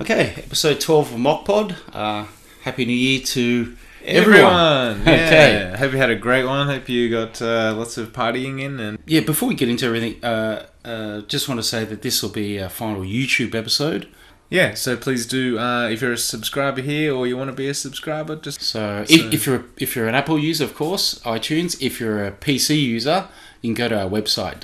Okay, episode 12 of Mockpod. Happy New Year to everyone. Yeah. Okay. Hope you had a great one. Hope you got lots of partying in. And Yeah, before we get into everything, just want to say that this will be our final YouTube episode. yeah, so please do, if you're a subscriber here or you want to be a subscriber, just... So if you're an Apple user, of course, iTunes. If you're a PC user, you can go to our website,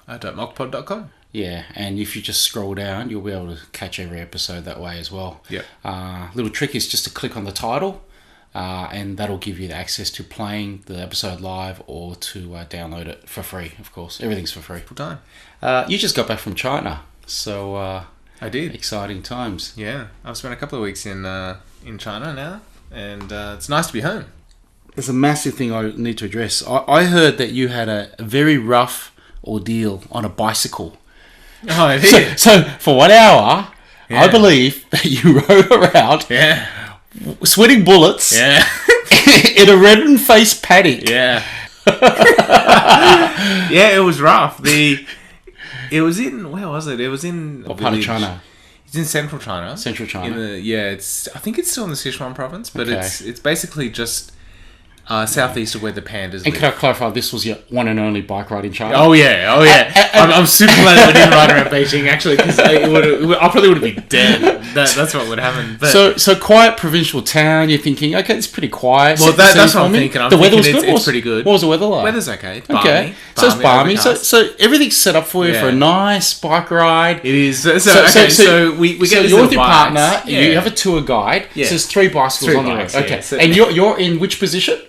mockpod.com. Yeah, and if you just scroll down, you'll be able to catch every episode that way as well. Yeah. Little trick is just to click on the title, and that'll give you the access to playing the episode live or to download it for free, of course. Everything's for free. Full time. You just got back from China, so... I did. Exciting times. Yeah, I've spent a couple of weeks in China now, and it's nice to be home. There's a massive thing I need to address. I heard that you had a very rough ordeal on a bicycle. Oh, I did. So for 1 hour, Yeah. I believe that you rode around, Yeah. sweating bullets, Yeah. in a reddened face paddock. Yeah. Yeah, it was rough. It was in... Where was it? It was in... What part of China? It's in central China. Central China. I think it's still in the Sichuan province, but Okay. it's basically just southeast of where the pandas And live. can I clarify, this was your one and only bike ride in China? Oh yeah. I'm super glad that we didn't ride around Beijing, actually, because I probably would have been dead. That's what would happen. But So quiet provincial town, you're thinking, okay, it's pretty quiet. Well, Set the that's scene what for I'm me. thinking. I'm The weather was thinking good? it's pretty good. What was the weather like? Weather's okay. It's Okay. balmy. So it's balmy. Overcast. So everything's set up for you for a Yeah. nice bike ride. It is. So we get So this you're with little your bikes. partner. Yeah. You have a tour guide. Yeah. So there's 3 bicycles 3 on the road. bikes, yeah. Okay. So- And you're in which position?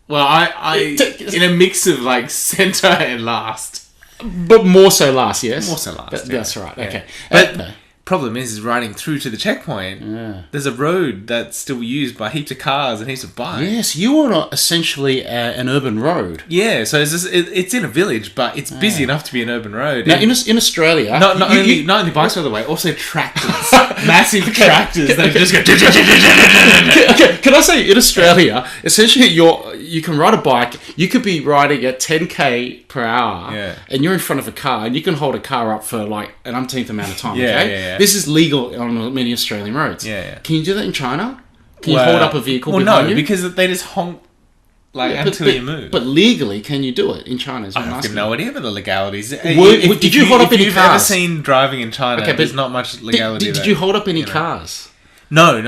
Well, I in a mix of like center and last. But more so last, yes. More so last, That's yeah. right. Yeah. Okay. But problem is riding through to the checkpoint. Yeah. There's a road that's still used by heaps of cars and heaps of bikes. Yes, you are essentially an urban road. Yeah, so it's in a village, but it's busy enough to be an urban road. Now, And in Australia, not you- only bikes, by the way, also tractors, massive tractors that just go. Can I say, in Australia, essentially you can ride a bike, you could be riding at 10k per hour, Yeah. and you're in front of a car, and you can hold a car up for like an umpteenth amount of time, Yeah, okay? yeah. This is legal on many Australian roads. Yeah. Can you do that in China? Can you hold up a vehicle Well, behind no, you? because they just honk until you move. But legally, can you do it in China? Is what I'm I have asking. no idea about the legalities. Did you hold up any If you've ever cars? seen driving in China, Okay, but there's not much legality Did there. you hold up any you know. cars? No.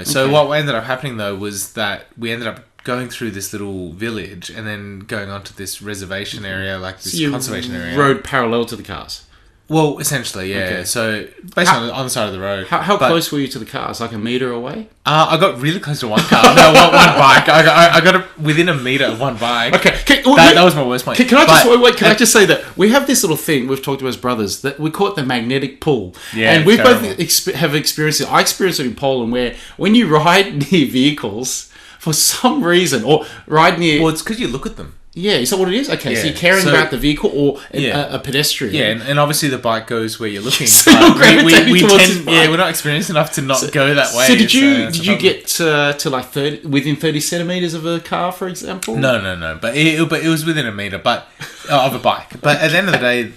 So Okay. what ended up happening though was that we ended up going through this little village and then going onto this reservation area, like this So you conservation area. rode parallel to the cars. Well, essentially, yeah. Okay. So basically on the side of the road. How But, close were you to the cars? Like a meter away? I got really close to one car. No, one bike. I got within a meter of one bike. Okay. That was my worst point. Can I just But- wait? Can I just say that we have this little thing we've talked to as brothers that we call it the magnetic pull, Yeah, and we it's both terrible. have experienced it. I experienced it in Poland, where when you ride near vehicles for some reason, or ride near, Well, it's because you look at them. yeah, is that what it is? Okay, so Yeah. you're caring So- about the vehicle or Yeah. a pedestrian. Yeah, and obviously the bike goes where you're looking. So but you're gravitating towards his bike. Yeah, we're not experienced enough to not go that way. So did you that's the did you problem. get to like 30 within 30 centimeters of a car, for example? No. But it was within a meter, but of a bike. But at the end of the day,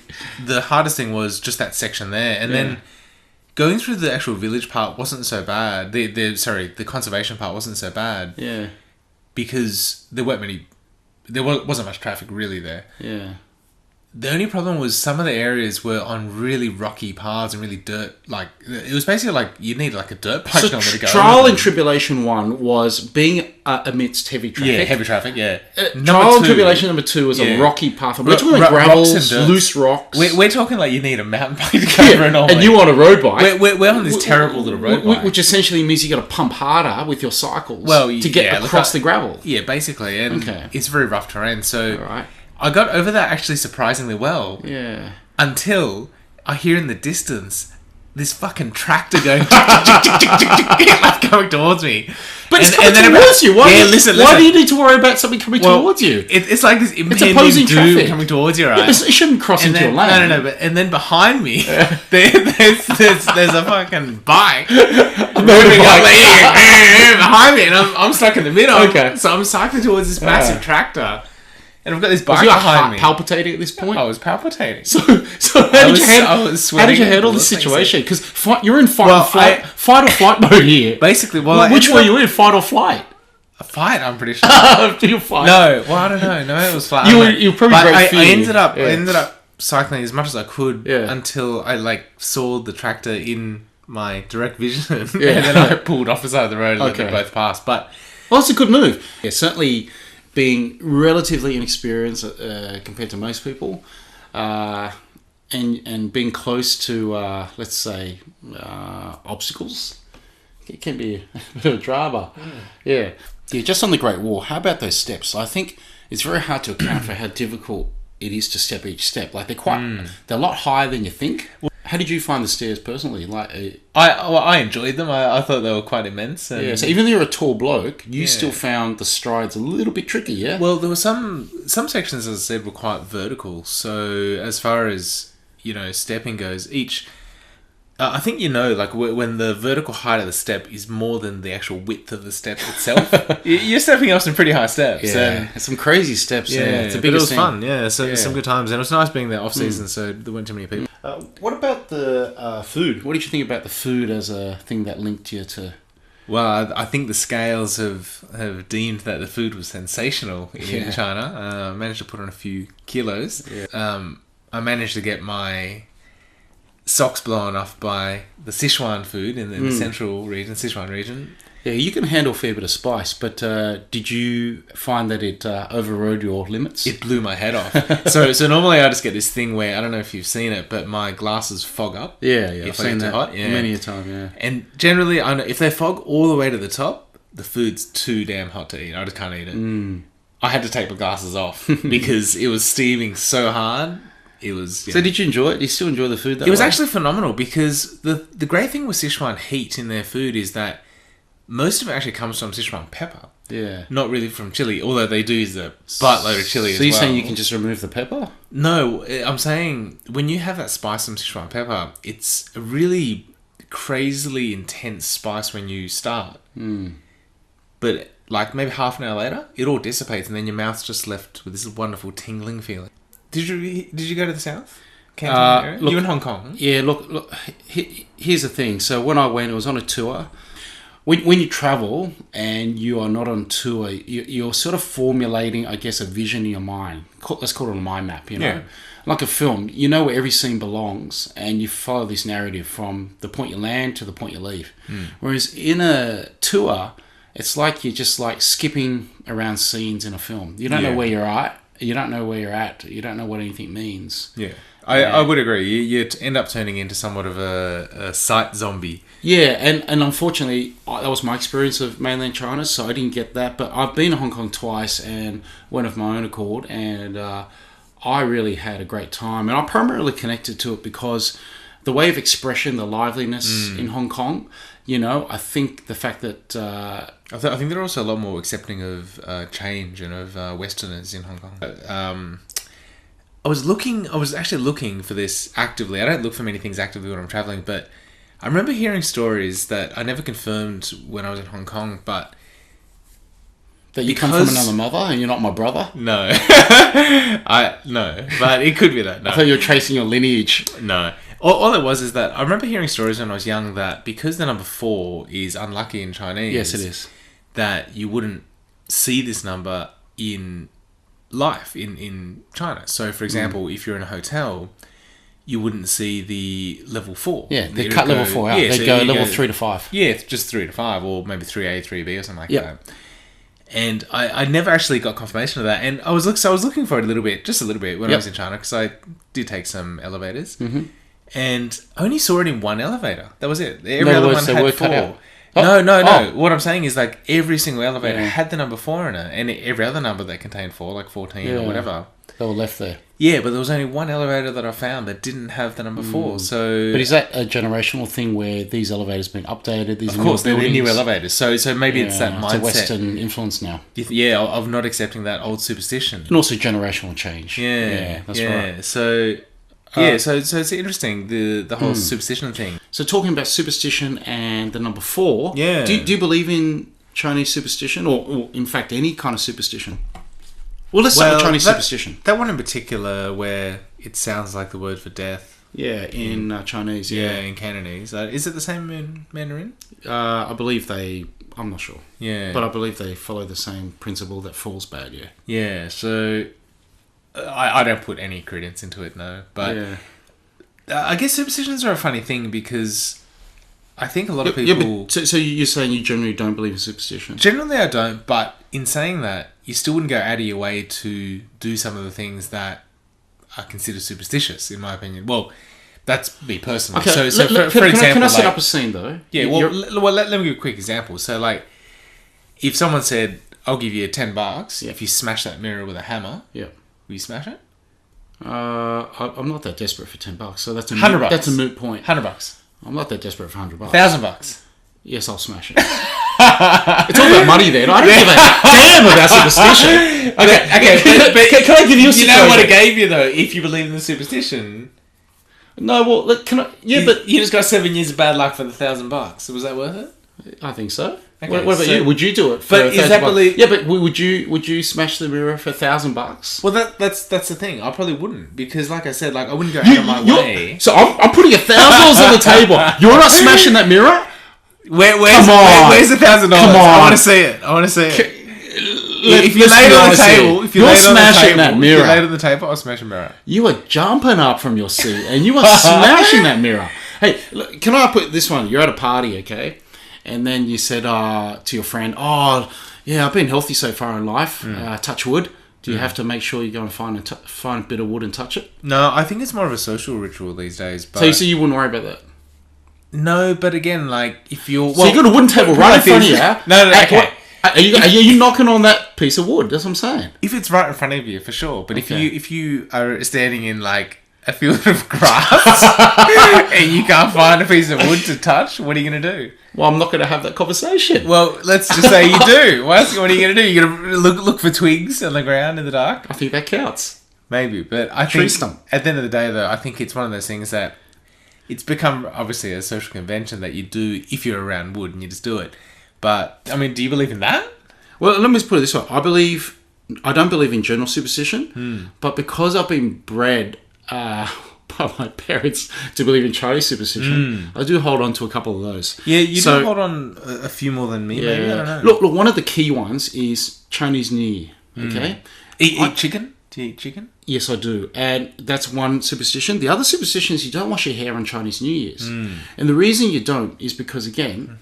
the hardest thing was just that section there, and then going through the actual village part wasn't so bad. The conservation part wasn't so bad Yeah. because there wasn't much traffic really there. Yeah. The only problem was some of the areas were on really rocky paths and really dirt. Like it was basically like you needed like a dirt bike So to go. trial over and them. tribulation 1 was being amidst heavy traffic. Yeah, heavy traffic. Yeah. Trial and tribulation number 2 was a rocky path. We're talking about rocks gravels, and dirt. loose rocks. We're talking like you need a mountain bike to go over and all. and you want a road bike. We're on this terrible little road bike. Which essentially means you got to pump harder with your cycles to get yeah, look, across the gravel. Yeah, basically, and Okay. it's very rough terrain. So All right. I got over that actually surprisingly well. Yeah. Until I hear in the distance this fucking tractor going like coming towards me. But it's And coming then towards you. Why, Yeah, do you, listen. why do you need to worry about something coming Well, towards you? It's like this impending opposing doom traffic. coming towards you, right? Yeah, but it shouldn't cross And into then, your lane. No. But and then behind me, there's a fucking bike moving up behind me, and I'm stuck in the middle. Okay. So I'm cycling towards this massive tractor, and I've got this Was bike your behind heart me. palpitating at this point? I was palpitating. So how did sweating you handle all the the things situation? Because you're in fight Well, or flight mode here. Basically, Which were you in, fight or flight? A fight, I'm pretty sure. You fight? No, well, I don't know. No, it was flat. You were probably But great I fear. ended up cycling as much as I could Yeah. until I saw the tractor in my direct vision, Yeah. and then I pulled off the side of the road and let Okay. them both pass. But Well, it's a good move. Yeah, certainly being relatively inexperienced compared to most people, and being close to, let's say, obstacles, it can be a bit of a drama. Yeah. Yeah, just on the Great Wall, how about those steps? I think it's very hard to account for how difficult it is to step each step. Like, they're a lot higher than you think. How did you find the stairs personally? Like, I enjoyed them. I thought they were quite immense. And yeah, so even though you're a tall bloke, you still found the strides a little bit tricky, yeah? well, there were some sections, as I said, were quite vertical. So as far as stepping goes, each. I think like when the vertical height of the step is more than the actual width of the step itself, you're stepping up some pretty high steps. Yeah, and some crazy steps. Yeah, it's a but big. it was fun. Yeah, so some good times, and it was nice being there off season, so there weren't too many people. What about the food? What did you think about the food as a thing that linked you to? Well, I think the scales have deemed that the food was sensational in China. I managed to put on a few kilos. Yeah. I managed to get my socks blown off by the Sichuan food in the central region, Sichuan region. Yeah, you can handle a fair bit of spice, but did you find that it overrode your limits? It blew my head off. So normally I just get this thing where, I don't know if you've seen it, but my glasses fog up. Yeah, if I've I seen get that too hot. Yeah. many a time, yeah. And generally, I know if they fog all the way to the top, the food's too damn hot to eat. I just can't eat it. I had to take my glasses off because it was steaming so hard. It was. So did you enjoy it? Do you still enjoy the food that way? It was actually phenomenal because the great thing with Sichuan heat in their food is that most of it actually comes from Sichuan pepper. Yeah. Not really from chili, although they do use a buttload of chili as well. So you're saying you can just remove the pepper? No, I'm saying when you have that spice from Sichuan pepper, it's a really crazily intense spice when you start. But like maybe half an hour later, it all dissipates and then your mouth's just left with this wonderful tingling feeling. Did you go to the south? Canton area? You in Hong Kong? Yeah, look. Here's the thing. So when I went, it was on a tour. When you travel and you are not on tour, you're sort of formulating, I guess, a vision in your mind. Let's call it a mind map, Yeah. Like a film. You know where every scene belongs, and you follow this narrative from the point you land to the point you leave. Whereas in a tour, it's like you're just like skipping around scenes in a film. You don't know where you're at. You don't know where you're at. You don't know what anything means. Yeah. I would agree. You end up turning into somewhat of a sight zombie. Yeah, and unfortunately, that was my experience of mainland China, so I didn't get that. But I've been to Hong Kong twice and went of my own accord, and I really had a great time. And I primarily connected to it because the way of expression, the liveliness in Hong Kong, I think the fact that... I think they're also a lot more accepting of change and of Westerners in Hong Kong. I was actually looking for this actively. I don't look for many things actively when I'm traveling, but I remember hearing stories that I never confirmed when I was in Hong Kong, but... That you come from another mother and you're not my brother? No. No, but it could be that. No. I thought you were tracing your lineage. No. All it was is that I remember hearing stories when I was young that because the number 4 is unlucky in Chinese... Yes, it is. That you wouldn't see this number in life in China. So, for example, if you're in a hotel, you wouldn't see the level 4. Yeah, they cut level 4 out. Yeah, They'd go level 3 to 5. Yeah, it's just 3 to 5, or maybe 3A, 3B, or something like that. And I never actually got confirmation of that. And I was looking for it just a little bit when I was in China, because I did take some elevators. And I only saw it in one elevator. That was it. Every other one had 4. No. What I'm saying is like every single elevator had the number 4 in it, and every other number that contained 4, like 14 or whatever. They were left there. Yeah, but there was only one elevator that I found that didn't have the number 4. So, but is that a generational thing where these elevators have been updated? These of course, they're new elevators. So maybe it's that mindset. It's a Western influence now. Yeah, of not accepting that old superstition, and also generational change. Yeah, that's right. So. So it's interesting, the whole superstition thing. So talking about superstition and the number 4, yeah. Do you believe in Chinese superstition or in fact any kind of superstition? Well, let's start with Chinese superstition. That one in particular, where it sounds like the word for death. Yeah, in Chinese. Yeah, in Cantonese. Is it the same in Mandarin? I believe they. I'm not sure. Yeah, but I believe they follow the same principle that fall's bad. Yeah. Yeah. So I don't put any credence into it. No, but I guess superstitions are a funny thing because I think a lot of people. Yeah, but so you're saying you generally don't believe in superstition? Generally, I don't. But in saying that, you still wouldn't go out of your way to do some of the things that are considered superstitious, in my opinion. Well, that's me personally. Okay, so for example, can I set up a scene though? Yeah. Well, let me give you a quick example. So, like, if someone said, "I'll give you $10 if you smash that mirror with a hammer," will you smash it? I'm not that desperate for $10, so that's $100. That's a moot point. $100. I'm not that desperate for $100. $1,000. Yes, I'll smash it. It's all about money then. I don't give a damn about superstition. Okay, but can I give you a situation? You know what it gave you though, if you believe in the superstition? No, well, look, can I? Yeah, but you just got 7 years of bad luck for the $1,000. Was that worth it? I think so. Okay, what about you? Would you do it? For but is that believe? Yeah, but would you smash the mirror for $1,000? Well, that's the thing. I probably wouldn't because, like I said, like I wouldn't go out of my way. So I'm putting $1,000 on the table. You're not smashing that mirror. Where's the $1,000? I want to see it. If you lay it on the table, you're smashing that mirror. If you lay it on the table, I'll smash a mirror. You are jumping up from your seat and you are smashing that mirror. Hey, look, can I put this one? You're at a party, okay? And then you said to your friend, "Oh, yeah, I've been healthy so far in life. Touch wood." Do you have to make sure you go and find a bit of wood and touch it? No, I think it's more of a social ritual these days. But so you wouldn't worry about that? No, but again, like if you're... So you got a wooden table right in front of you. No, okay. Are you knocking on that piece of wood? That's what I'm saying. If it's right in front of you, for sure. But if you are standing in like a field of grass and you can't find a piece of wood to touch, what are you going to do? Well, I'm not going to have that conversation. Well, let's just say you do. What are you going to do? You're going to look for twigs on the ground in the dark? I think that counts. Maybe, but I think at the end of the day, though, I think it's one of those things that it's become obviously a social convention that you do if you're around wood and you just do it. But I mean, do you believe in that? Well, let me just put it this way: I don't believe in general superstition, but because I've been bred by my parents to believe in Chinese superstition, I do hold on to a couple of those. Yeah, you do hold on a few more than me. Yeah. Maybe I don't know. Look, one of the key ones is Chinese New Year. Okay, eat chicken. Do you eat chicken? Yes, I do. And that's one superstition. The other superstition is you don't wash your hair on Chinese New Year's. And the reason you don't is because, again,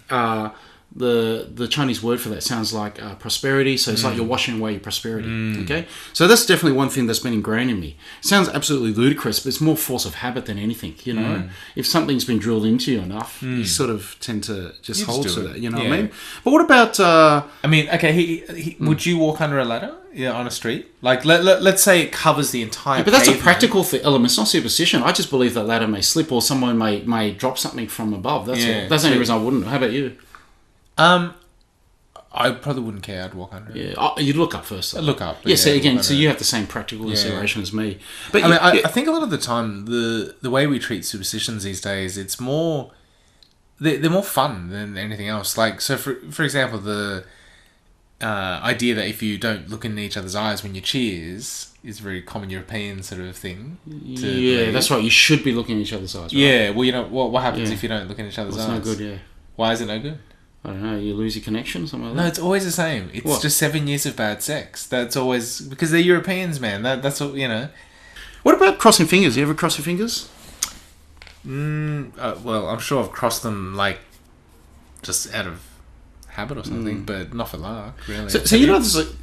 the Chinese word for that sounds like prosperity. So it's like you're washing away your prosperity. Okay? So that's definitely one thing that's been ingrained in me. It sounds absolutely ludicrous, but it's more force of habit than anything, you know? If something's been drilled into you enough, you sort of tend to just hold to that, you know what I mean? But what about... I mean, okay, would you walk under a ladder? Yeah, on a street. Like, let's say it covers the entire. Yeah, but that's a practical element. It's not superstition. I just believe that ladder may slip, or someone may drop something from above. That's all. That's the only reason I wouldn't. How about you? I probably wouldn't care. I'd walk under it. Yeah, you'd look up first. I'd look up. Yeah. So again, so you have the same practical consideration as me. But I mean, I think a lot of the time the way we treat superstitions these days, it's more they're more fun than anything else. Like, so for example, the idea that if you don't look in each other's eyes when you cheers is a very common European sort of thing. That's right. You should be looking in each other's eyes. Right? Yeah. Well, you know what happens if you don't look in each other's eyes? It's no good. Yeah. Why is it no good? I don't know. You lose your connection, something like that. No, it's always the same. It's just 7 years of bad sex. That's always because they're Europeans, man. That's what you know. What about crossing fingers? You ever cross your fingers? Well, I'm sure I've crossed them like just out of habit or something, but not for luck, really. So you know, there's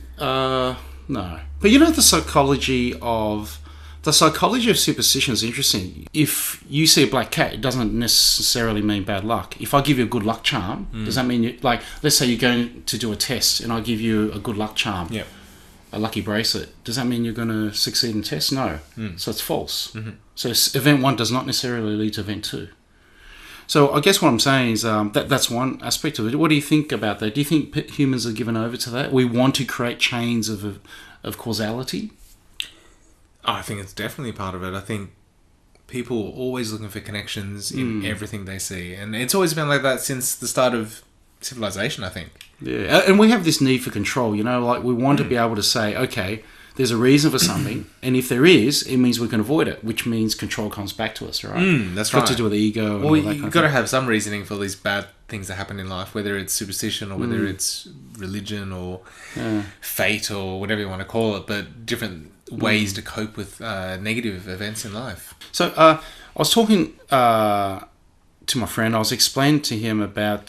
no, but you know the psychology of superstition is interesting. If you see a black cat, it doesn't necessarily mean bad luck. If I give you a good luck charm, does that mean let's say you're going to do a test and I give you a good luck charm, a lucky bracelet, does that mean you're going to succeed in the test? No. So it's false. So event 1 does not necessarily lead to event 2. So I guess what I'm saying is that's one aspect of it. What do you think about that? Do you think humans are given over to that? We want to create chains of causality? I think it's definitely part of it. I think people are always looking for connections in everything they see. And it's always been like that since the start of civilization, I think. Yeah, and we have this need for control, you know, like we want to be able to say, okay, there's a reason for something, and if there is, it means we can avoid it, which means control comes back to us, right? That's It's right. got to do with ego. And Well, all that kind you've of got to thing. have some reasoning for these bad things that happen in life, whether it's superstition or whether it's religion or fate or whatever you want to call it, but different ways to cope with negative events in life. So I was talking to my friend. I was explaining to him about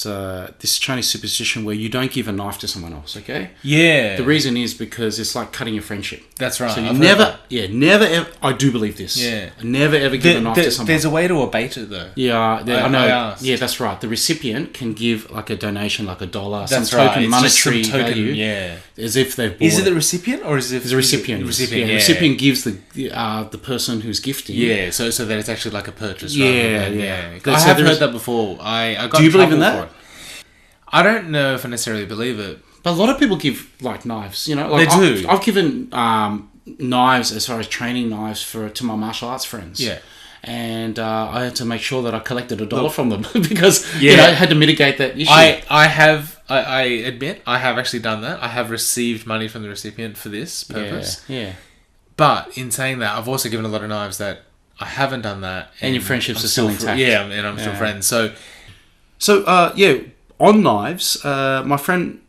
this Chinese superstition where you don't give a knife to someone else. Okay. Yeah. The reason is because it's like cutting a friendship. That's right. So you I've heard never, that. never ever. I do believe this. Yeah. Never ever give a knife to someone. There's a way to abate it though. Yeah, I know. I asked. Yeah, that's right. The recipient can give like a donation, like $1, That's some right. token It's just some monetary token, value, yeah. as if they've bought Is it the recipient or is it the recipient? The recipient. Yeah, Yeah. the recipient gives the person who's gifting. Yeah, so that it's actually like a purchase. Yeah, rather than- yeah. I So have there's- heard that before. I got Do you believe in trouble that? for it. I don't know if I necessarily believe it. But a lot of people give like knives. You know, like, They do. I've given knives as far as training knives to my martial arts friends. Yeah. And I had to make sure that I collected $1 from them because Yeah. I had to mitigate that issue. I admit I have actually done that. I have received money from the recipient for this purpose. Yeah. But in saying that, I've also given a lot of knives that I haven't done that. And your friendships I'm are still intact. Yeah, and I'm still friends. So So on knives, my friend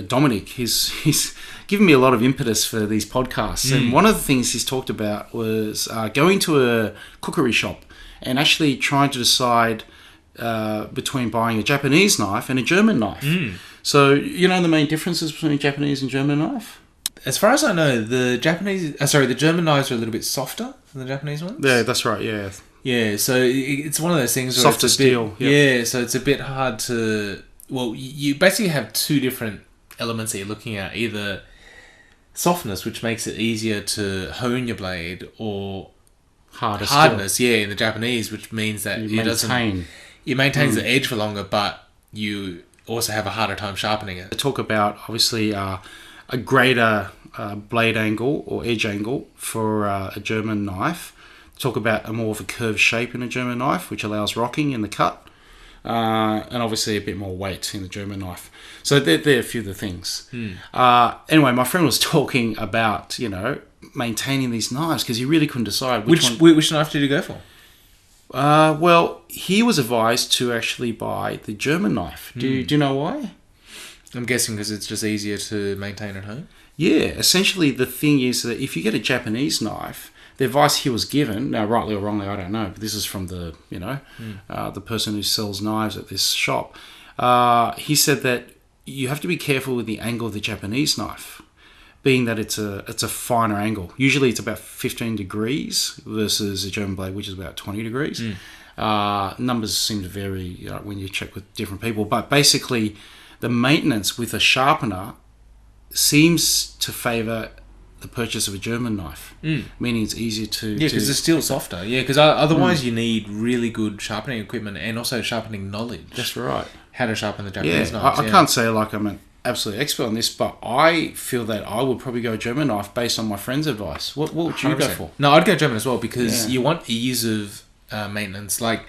Dominic, he's given me a lot of impetus for these podcasts, and one of the things he's talked about was going to a cookery shop and actually trying to decide between buying a Japanese knife and a German knife. So you know the main differences between a Japanese and German knife? as far as I know, the German knives are a little bit softer than the Japanese ones. Yeah, that's right. Yeah. Yeah, so it's one of those things where Softer it's a steel, bit, yep. yeah, so it's a bit hard to. Well, you basically have two different elements that you're looking at: either softness, which makes it easier to hone your blade, or hardness. Yeah, in the Japanese, which means that it maintains the edge for longer, but you also have a harder time sharpening it. They talk about obviously a greater blade angle or edge angle for a German knife. Talk about a more of a curved shape in a German knife, which allows rocking in the cut, and obviously a bit more weight in the German knife. So they're a few of the things. Anyway, my friend was talking about maintaining these knives because he really couldn't decide which knife did you go for? Well, he was advised to actually buy the German knife. Do you know why? I'm guessing because it's just easier to maintain at home. Yeah, essentially the thing is that if you get a Japanese knife, the advice he was given, now rightly or wrongly, I don't know, but this is from the the person who sells knives at this shop. He said that you have to be careful with the angle of the Japanese knife, being that it's a finer angle. Usually it's about 15 degrees versus a German blade, which is about 20 degrees. Numbers seem to vary when you check with different people, but basically the maintenance with a sharpener seems to favour the purchase of a German knife, meaning it's easier to... Yeah, because it's still softer. Yeah, because otherwise you need really good sharpening equipment and also sharpening knowledge. That's right. How to sharpen the Japanese Yeah, knives. I can't say like I'm an absolute expert on this, but I feel that I would probably go German knife based on my friend's advice. What would you go 100%. for? No, I'd go German as well because you want ease of maintenance. Like,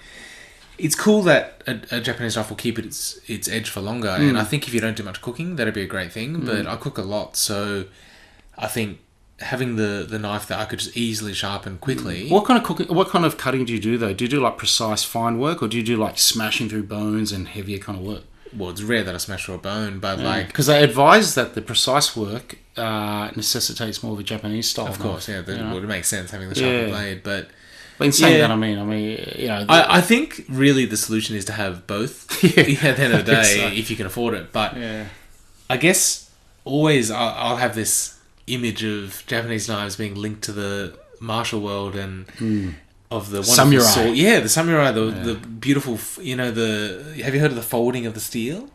it's cool that a Japanese knife will keep its edge for longer, and I think if you don't do much cooking, that'd be a great thing. But I cook a lot, so I think having the knife that I could just easily sharpen quickly. What kind of cutting do you do though? Do you do like precise fine work, or do you do like smashing through bones and heavier kind of work? Well, it's rare that I smash through a bone, but because they advise that the precise work necessitates more of a Japanese style. Of course, knife, well, it makes sense having the sharper blade, but in saying that, I mean, I think really the solution is to have both. At the end of the day, so. if you can afford it. But I guess always I'll have this image of Japanese knives being linked to the martial world and of the wonderful samurai. sword. Yeah, the samurai, the beautiful. Have you heard of the folding of the steel?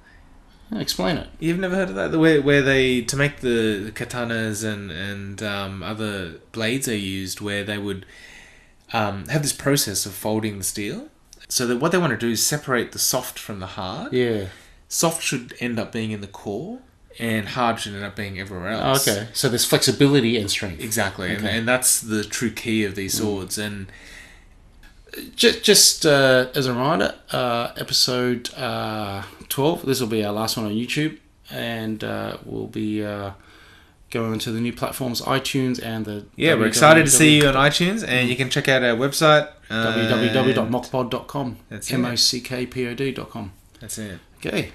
Explain it. You've never heard of that? Where they, to make the katanas and other blades they used, where they would have this process of folding the steel. So that what they want to do is separate the soft from the hard. Yeah. Soft should end up being in the core, and hard should end up being everywhere else. Okay. So there's flexibility and strength. Exactly, Okay. and that's the true key of these swords. And Just as a reminder, episode 12, this will be our last one on YouTube, and we'll be going to the new platforms, iTunes and the... We're excited to see you on iTunes, and you can check out our website. www.mockpod.com. That's it. mockpod.com. That's it. Okay.